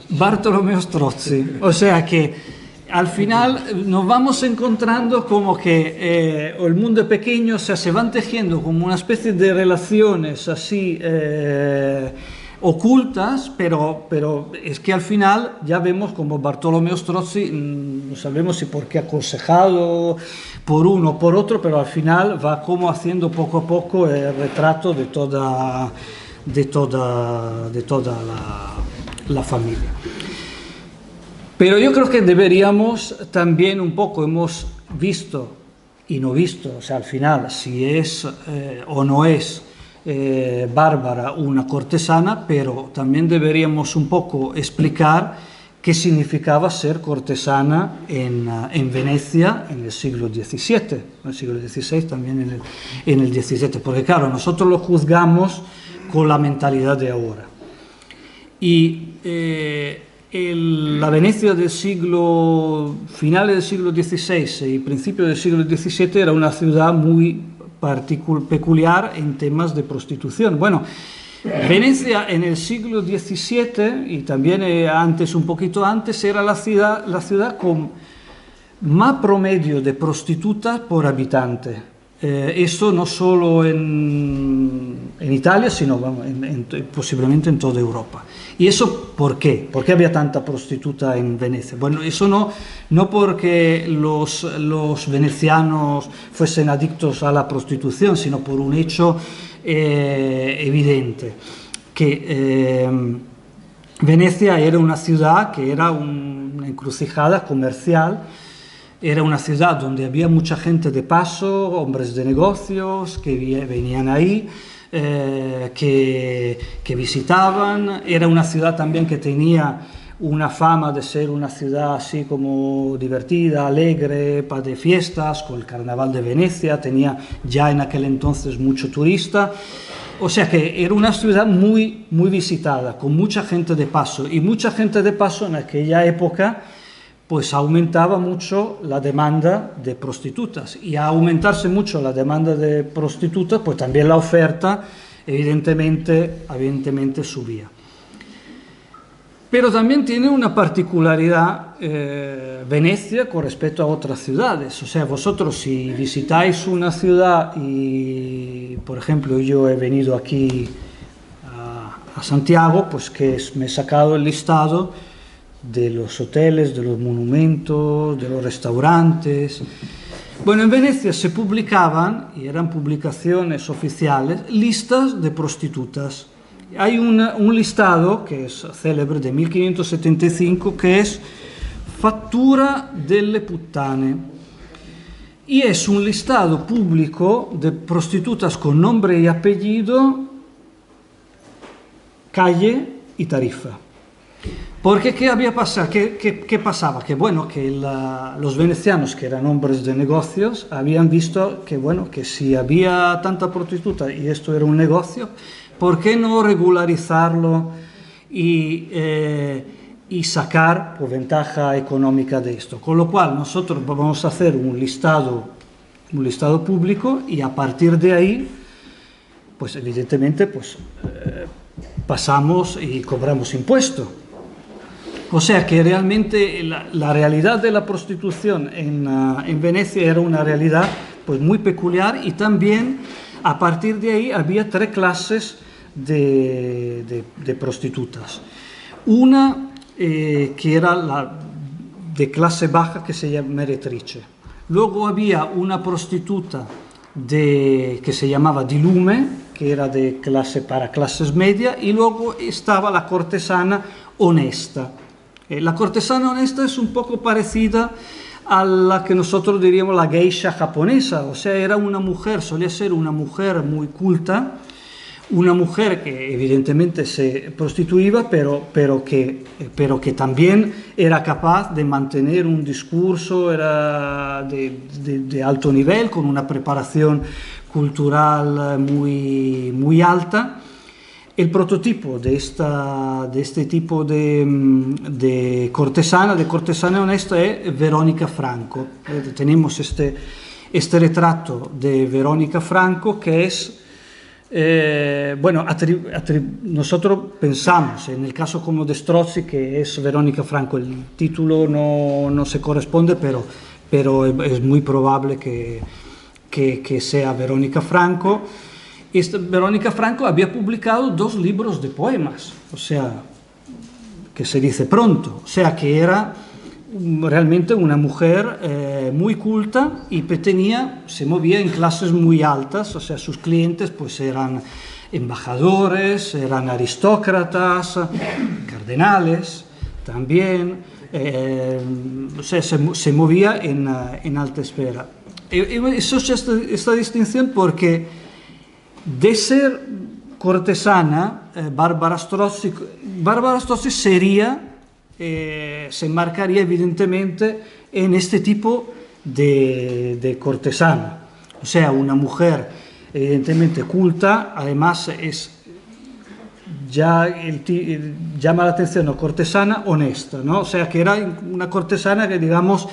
Bartolomeo Strozzi. O sea que al final nos vamos encontrando como que el mundo es pequeño, o sea, se van tejiendo como una especie de relaciones así ocultas, pero es que al final ya vemos como Bartolomeo Strozzi, no sabemos si porque aconsejado por uno o por otro, pero al final va como haciendo poco a poco el retrato de toda la familia. Pero yo creo que deberíamos también un poco, hemos visto y no visto, o sea, al final, si es o no es Bárbara una cortesana, pero también deberíamos un poco explicar qué significaba ser cortesana en Venecia en el siglo XVII, en el siglo XVI, también en el XVII, porque claro, nosotros lo juzgamos con la mentalidad de ahora. Y la Venecia del finales del siglo XVI y principios del siglo XVII era una ciudad muy peculiar en temas de prostitución. Bueno, Venecia en el siglo XVII y también un poquito antes, era la ciudad con más promedio de prostitutas por habitante. Eso no solo en Italia, sino posiblemente en toda Europa. ¿Y eso por qué? ¿Por qué había tanta prostituta en Venecia? Bueno, eso no porque los venecianos fuesen adictos a la prostitución, sino por un hecho evidente, que Venecia era una ciudad que era una encrucijada comercial. Era una ciudad donde había mucha gente de paso, hombres de negocios que venían ahí, que visitaban. Era una ciudad también que tenía una fama de ser una ciudad así como divertida, alegre, de fiestas, con el Carnaval de Venecia. Tenía ya en aquel entonces mucho turista. O sea que era una ciudad muy, muy visitada, con mucha gente de paso. Y mucha gente de paso en aquella época pues aumentaba mucho la demanda de prostitutas, y a aumentarse mucho la demanda de prostitutas, pues también la oferta evidentemente subía. Pero también tiene una particularidad Venecia con respecto a otras ciudades. O sea, vosotros si visitáis una ciudad y, por ejemplo, yo he venido aquí a Santiago, pues que me he sacado el listado de los hoteles, de los monumentos, de los restaurantes. Bueno, en Venecia se publicaban, y eran publicaciones oficiales, listas de prostitutas. Hay un listado que es célebre de 1575 que es Fattura delle Puttane, y es un listado público de prostitutas con nombre y apellido, calle y tarifa. Porque ¿qué había pasado? ¿Qué pasaba? Que bueno, que los venecianos, que eran hombres de negocios, habían visto que bueno, que si había tanta prostituta y esto era un negocio, ¿por qué no regularizarlo y sacar ventaja económica de esto? Con lo cual nosotros vamos a hacer un listado público, y a partir de ahí, pues evidentemente, pasamos y cobramos impuesto. O sea que realmente la realidad de la prostitución en Venecia era una realidad pues muy peculiar, y también a partir de ahí había 3 clases de prostitutas. Una que era la de clase baja, que se llama meretrice. Luego había una prostituta que se llamaba di lume, que era de para clases media, y luego estaba la cortesana honesta. La cortesana honesta es un poco parecida a la que nosotros diríamos la geisha japonesa. O sea, era una mujer, solía ser una mujer muy culta, una mujer que evidentemente se prostituía, pero que también era capaz de mantener un discurso era de alto nivel, con una preparación cultural muy alta. El prototipo de este tipo de cortesana honesta es Verónica Franco. Tenemos este retrato de Verónica Franco que es, bueno, nosotros pensamos, en el caso como de Strozzi, que es Verónica Franco. El título no se corresponde, pero es muy probable que sea Verónica Franco. Verónica Franco había publicado 2 libros de poemas, o sea, que se dice pronto, o sea, que era realmente una mujer muy culta y se movía en clases muy altas, o sea, sus clientes pues eran embajadores, eran aristócratas, cardenales también, o sea, se movía en alta esfera. Eso es esta distinción porque de ser cortesana, Barbara Strozzi se enmarcaría evidentemente en este tipo de cortesana, o sea, una mujer evidentemente culta. Además llama la atención, ¿no? Cortesana honesta, ¿no? O sea, que era una cortesana que, digamos,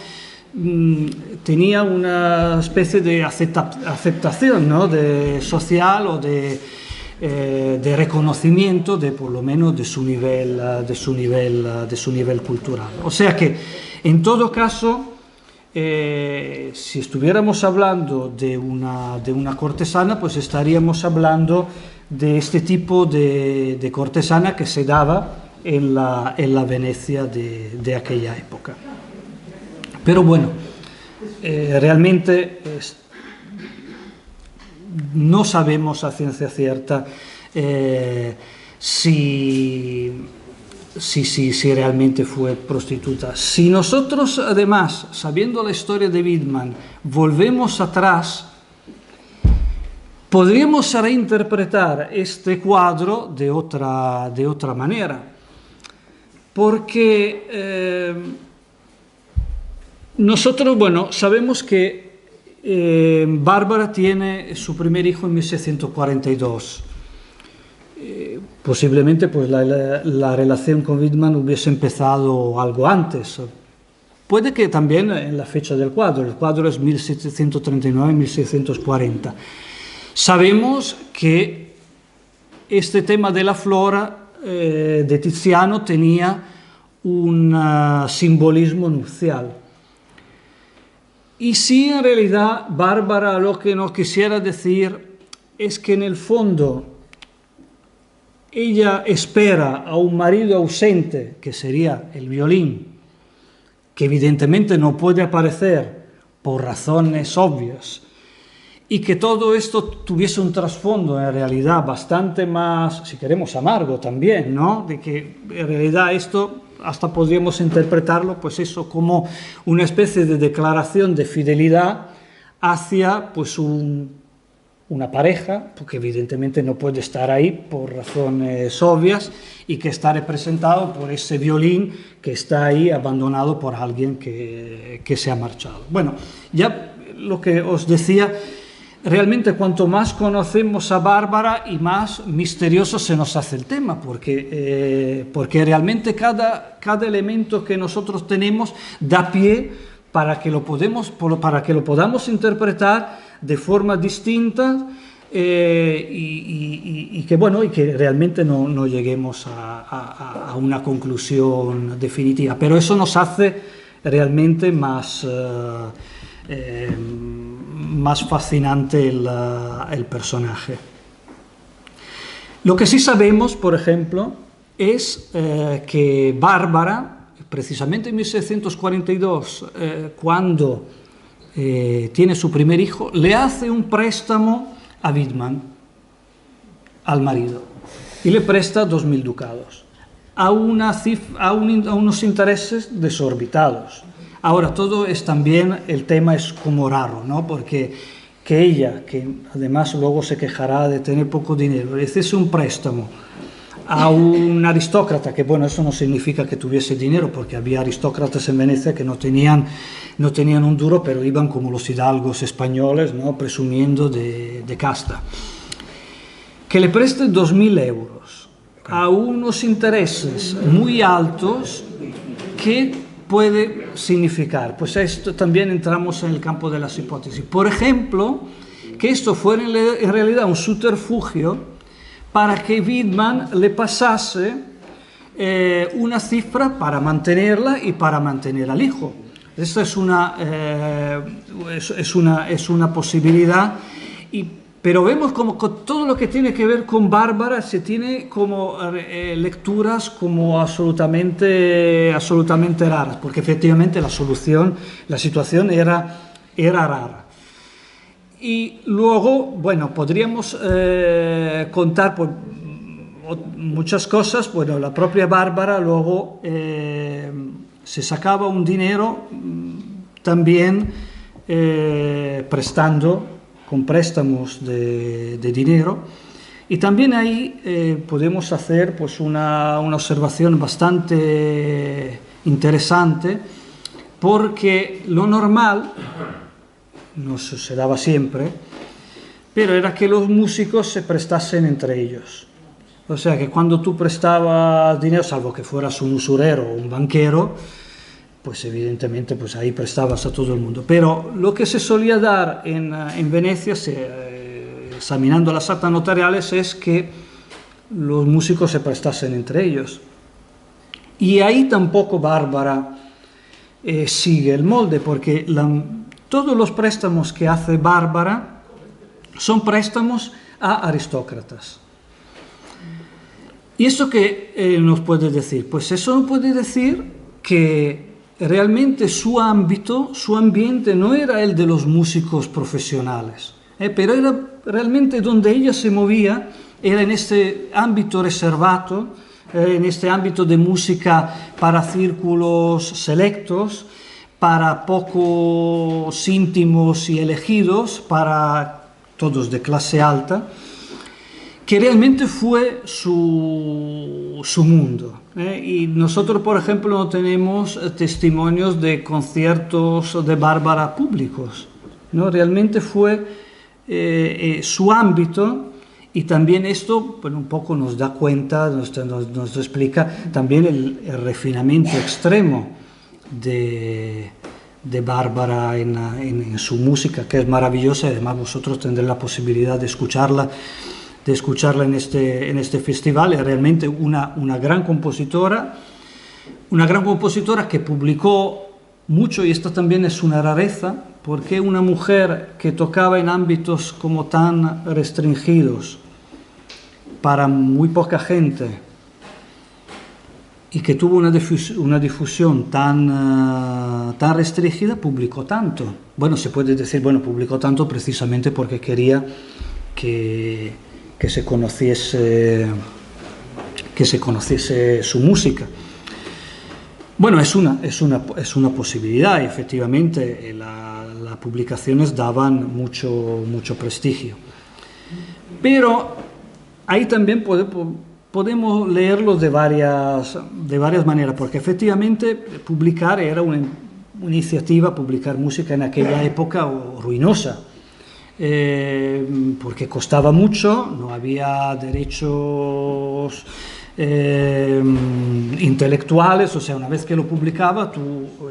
tenía una especie de aceptación, ¿no? Social o de reconocimiento por lo menos de su nivel cultural. O sea que, en todo caso, si estuviéramos hablando de una cortesana, pues estaríamos hablando de este tipo de cortesana que se daba en la Venecia de aquella época. Pero bueno, realmente no sabemos a ciencia cierta si realmente fue prostituta. Si nosotros, además, sabiendo la historia de Widmann, volvemos atrás, podríamos reinterpretar este cuadro de otra manera, porque nosotros, bueno, sabemos que Bárbara tiene su primer hijo en 1642. Posiblemente pues la relación con Widmann hubiese empezado algo antes. Puede que también en la fecha del cuadro. El cuadro es 1739-1640. Sabemos que este tema de la flora de Tiziano tenía un simbolismo nupcial. Y si en realidad Bárbara lo que nos quisiera decir es que en el fondo ella espera a un marido ausente, que sería el violín, que evidentemente no puede aparecer por razones obvias, y que todo esto tuviese un trasfondo en realidad bastante más, si queremos, amargo también, ¿no? De que en realidad esto hasta podríamos interpretarlo, pues eso, como una especie de declaración de fidelidad hacia pues una pareja, porque evidentemente no puede estar ahí por razones obvias, y que está representado por ese violín que está ahí abandonado por alguien que se ha marchado. Bueno, ya lo que os decía, realmente cuanto más conocemos a Bárbara y más misterioso se nos hace el tema, porque realmente cada elemento que nosotros tenemos da pie para que lo podamos interpretar de forma distinta y que realmente no lleguemos a una conclusión definitiva. Pero eso nos hace realmente más fascinante el personaje. Lo que sí sabemos, por ejemplo, es que Bárbara, precisamente en 1642, cuando tiene su primer hijo, le hace un préstamo a Widmann, al marido, y le presta 2.000 ducados, a unos intereses desorbitados. Ahora, todo es también, el tema es como raro, ¿no? Porque que ella, que además luego se quejará de tener poco dinero, le hiciese un préstamo a un aristócrata, que bueno, eso no significa que tuviese dinero, porque había aristócratas en Venecia que no tenían un duro, pero iban como los hidalgos españoles, ¿no?, presumiendo de casta. Que le preste 2.000 euros a unos intereses muy altos, ¿qué puede significar? Pues esto también entramos en el campo de las hipótesis. Por ejemplo, que esto fuera en realidad un subterfugio para que Widmann le pasase una cifra para mantenerla y para mantener al hijo. Esta es una posibilidad, pero vemos como con todo lo que tiene que ver con Bárbara se tiene como lecturas como absolutamente raras, porque efectivamente la situación era rara. Y luego, bueno, podríamos contar por muchas cosas. Bueno, la propia Bárbara luego se sacaba un dinero también prestando, con préstamos de dinero. Y también ahí podemos hacer pues una observación bastante interesante, porque lo normal, no se daba siempre, pero era que los músicos se prestasen entre ellos. O sea que cuando tú prestabas dinero, salvo que fueras un usurero o un banquero, pues evidentemente pues ahí prestabas a todo el mundo. Pero lo que se solía dar en Venecia, examinando las actas notariales, es que los músicos se prestasen entre ellos. Y ahí tampoco Bárbara sigue el molde, porque todos los préstamos que hace Bárbara son préstamos a aristócratas. ¿Y esto qué nos puede decir? Pues eso nos puede decir que realmente su ambiente no era el de los músicos profesionales, pero era realmente donde ella se movía, era en este ámbito reservato, en este ámbito de música para círculos selectos, para pocos íntimos y elegidos, para todos de clase alta, que realmente fue su mundo. Y nosotros, por ejemplo, no tenemos testimonios de conciertos de Bárbara públicos, ¿no? Realmente fue su ámbito, y también esto, bueno, un poco nos da cuenta, nos explica también el refinamiento extremo de Bárbara en su música, que es maravillosa, y además vosotros tendréis la posibilidad de escucharla en este festival. Es realmente una gran compositora que publicó mucho, y esta también es una rareza, porque una mujer que tocaba en ámbitos como tan restringidos para muy poca gente, y que tuvo una difusión tan restringida, publicó tanto. Bueno, se puede decir, publicó tanto precisamente porque quería que se conociese su música. Bueno, es una posibilidad, y efectivamente las publicaciones daban mucho prestigio. Pero ahí también podemos leerlo de varias maneras, porque efectivamente publicar era una iniciativa, publicar música en aquella época ruinosa, porque costaba mucho, no había derechos intelectuales. O sea, una vez que lo publicaba,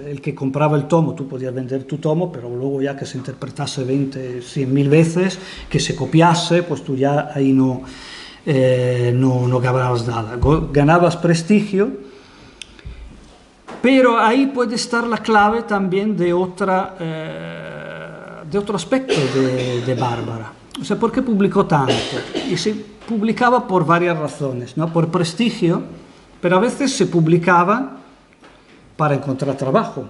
el que compraba el tomo, tú podías vender tu tomo, pero luego ya que se interpretase 100.000 veces, que se copiase, pues tú ya ahí no ganabas nada, ganabas prestigio. Pero ahí puede estar la clave también de otro aspecto de Bárbara. O sea, ¿por qué publicó tanto? Y se publicaba por varias razones, ¿no? Por prestigio, pero a veces se publicaba para encontrar trabajo.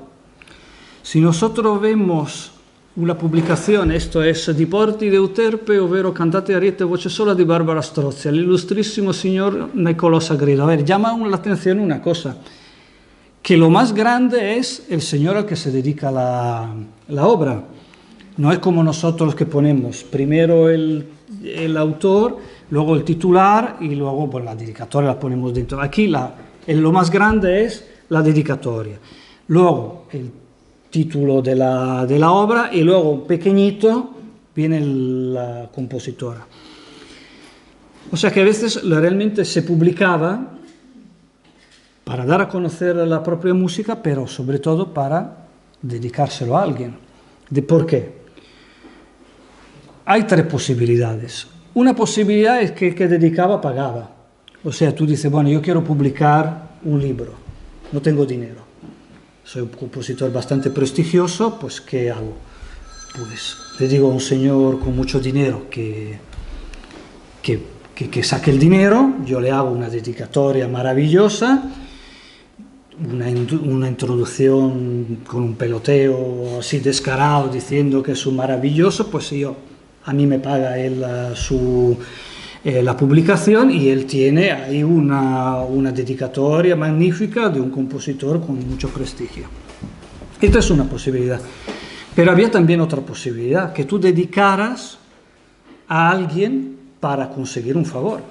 Si nosotros vemos una pubblicazione, esto es Diporti d'Euterpe, ovvero Cantate Ariete voce sola di Barbara Strozzi, all'illustrissimo signor Niccolò Sagredo. A ver, llama la atención una cosa, que lo más grande es el señor al que se dedica la obra. No es como nosotros que ponemos primero el autor, luego el titular y luego bueno, la dedicatoria la ponemos dentro. Aquí lo más grande es la dedicatoria, luego el título de la obra y luego pequeñito viene la compositora. O sea que a veces realmente se publicaba para dar a conocer la propia música, pero sobre todo para dedicárselo a alguien. ¿Por qué? Hay tres posibilidades. Una posibilidad es que el que dedicaba pagaba. O sea, tú dices, bueno, yo quiero publicar un libro, no tengo dinero. Soy un compositor bastante prestigioso, pues ¿qué hago? Pues le digo a un señor con mucho dinero que saque el dinero, yo le hago una dedicatoria maravillosa, una introducción con un peloteo así descarado diciendo que es un maravilloso, pues a mí me paga él la publicación y él tiene ahí una dedicatoria magnífica de un compositor con mucho prestigio. Esta es una posibilidad. Pero había también otra posibilidad, que tú dedicaras a alguien para conseguir un favor.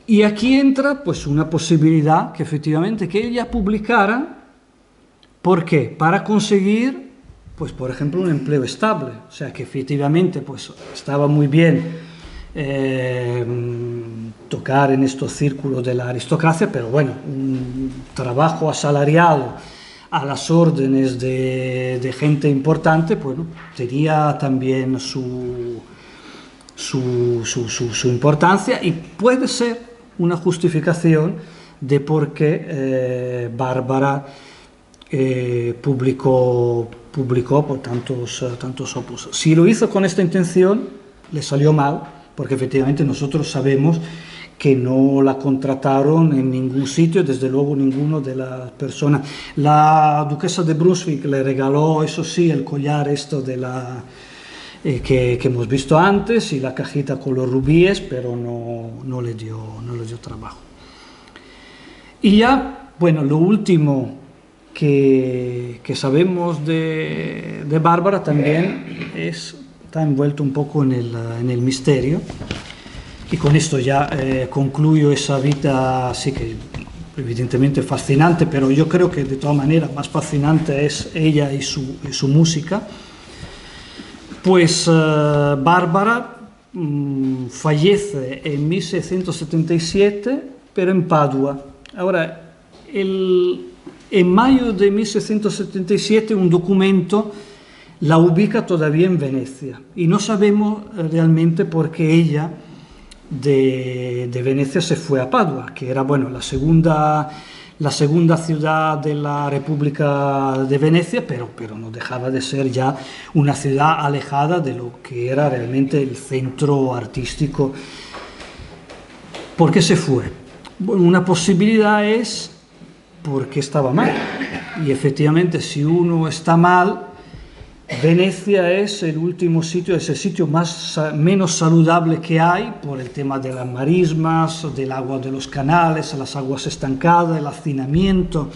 Y aquí entra pues una posibilidad que efectivamente que ella publicara. ¿Por qué? Para conseguir, pues por ejemplo, un empleo estable. O sea, que efectivamente pues estaba muy bien tocar en estos círculos de la aristocracia, pero bueno, un trabajo asalariado a las órdenes de gente importante, bueno, tenía también su importancia y puede ser una justificación de por qué Bárbara publicó por tantos opus. Si lo hizo con esta intención, le salió mal, porque efectivamente nosotros sabemos que no la contrataron en ningún sitio, desde luego ninguno de las personas. La duquesa de Brunswick le regaló, eso sí, el collar esto de que hemos visto antes y la cajita con los rubíes, pero no le dio trabajo. Y ya, bueno, lo último que sabemos de Bárbara también está envuelto un poco en el misterio. Y con esto ya concluyo esa vida, sí que evidentemente fascinante, pero yo creo que de todas maneras más fascinante es ella y su música. Pues Bárbara fallece en 1677, pero en Padua. Ahora, en mayo de 1677 un documento la ubica todavía en Venecia y no sabemos realmente por qué ella de Venecia se fue a Padua, que era bueno, la segunda ciudad de la República de Venecia, pero no dejaba de ser ya una ciudad alejada de lo que era realmente el centro artístico. ¿Por qué se fue? Bueno, una posibilidad es porque estaba mal, y efectivamente si uno está mal, Venecia es el último sitio, es el sitio menos saludable que hay por el tema de las marismas, del agua de los canales, las aguas estancadas, el hacinamiento.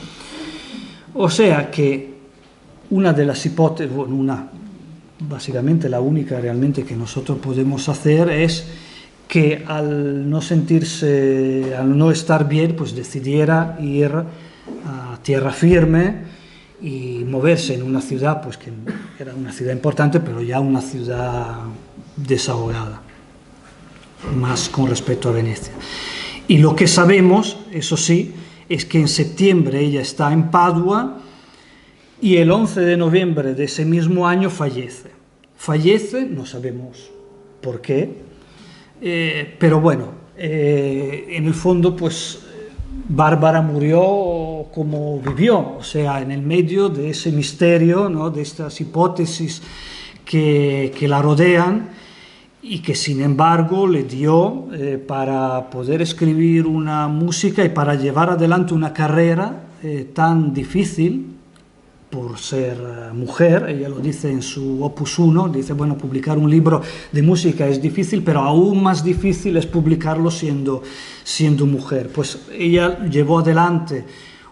O sea que una de las hipótesis, básicamente la única realmente que nosotros podemos hacer es que al no estar bien, pues decidiera ir a tierra firme y moverse en una ciudad, pues que era una ciudad importante, pero ya una ciudad desahogada, más con respecto a Venecia. Y lo que sabemos, eso sí, es que en septiembre ella está en Padua y el 11 de noviembre de ese mismo año fallece. Fallece, no sabemos por qué, pero bueno, en el fondo, pues Bárbara murió como vivió, o sea, en el medio de ese misterio, ¿no?, de estas hipótesis que la rodean y que sin embargo le dio para poder escribir una música y para llevar adelante una carrera tan difícil por ser mujer. Ella lo dice en su Opus 1, dice, bueno, publicar un libro de música es difícil, pero aún más difícil es publicarlo siendo mujer. Pues ella llevó adelante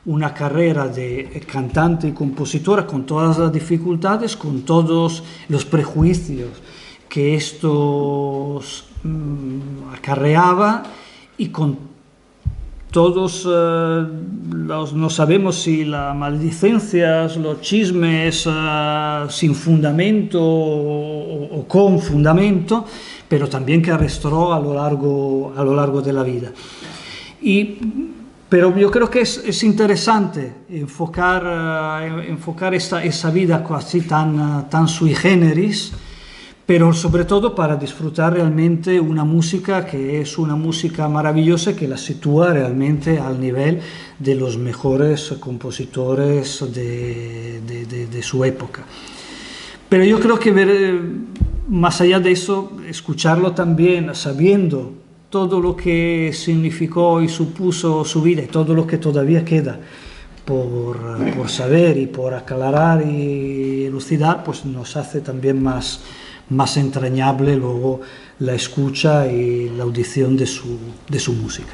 una carrera de cantante y compositora con todas las dificultades, con todos los prejuicios que esto acarreaba y con todos no sabemos si las maldicencias, los chismes sin fundamento o con fundamento, pero también que arrastró a lo largo de la vida. Pero yo creo que es interesante enfocar esa vida casi tan sui generis, pero sobre todo para disfrutar realmente una música que es una música maravillosa, que la sitúa realmente al nivel de los mejores compositores de su época. Pero yo creo que más allá de eso, escucharlo también sabiendo todo lo que significó y supuso su vida y todo lo que todavía queda por saber y por aclarar y elucidar, pues nos hace también más entrañable luego la escucha y la audición de su música.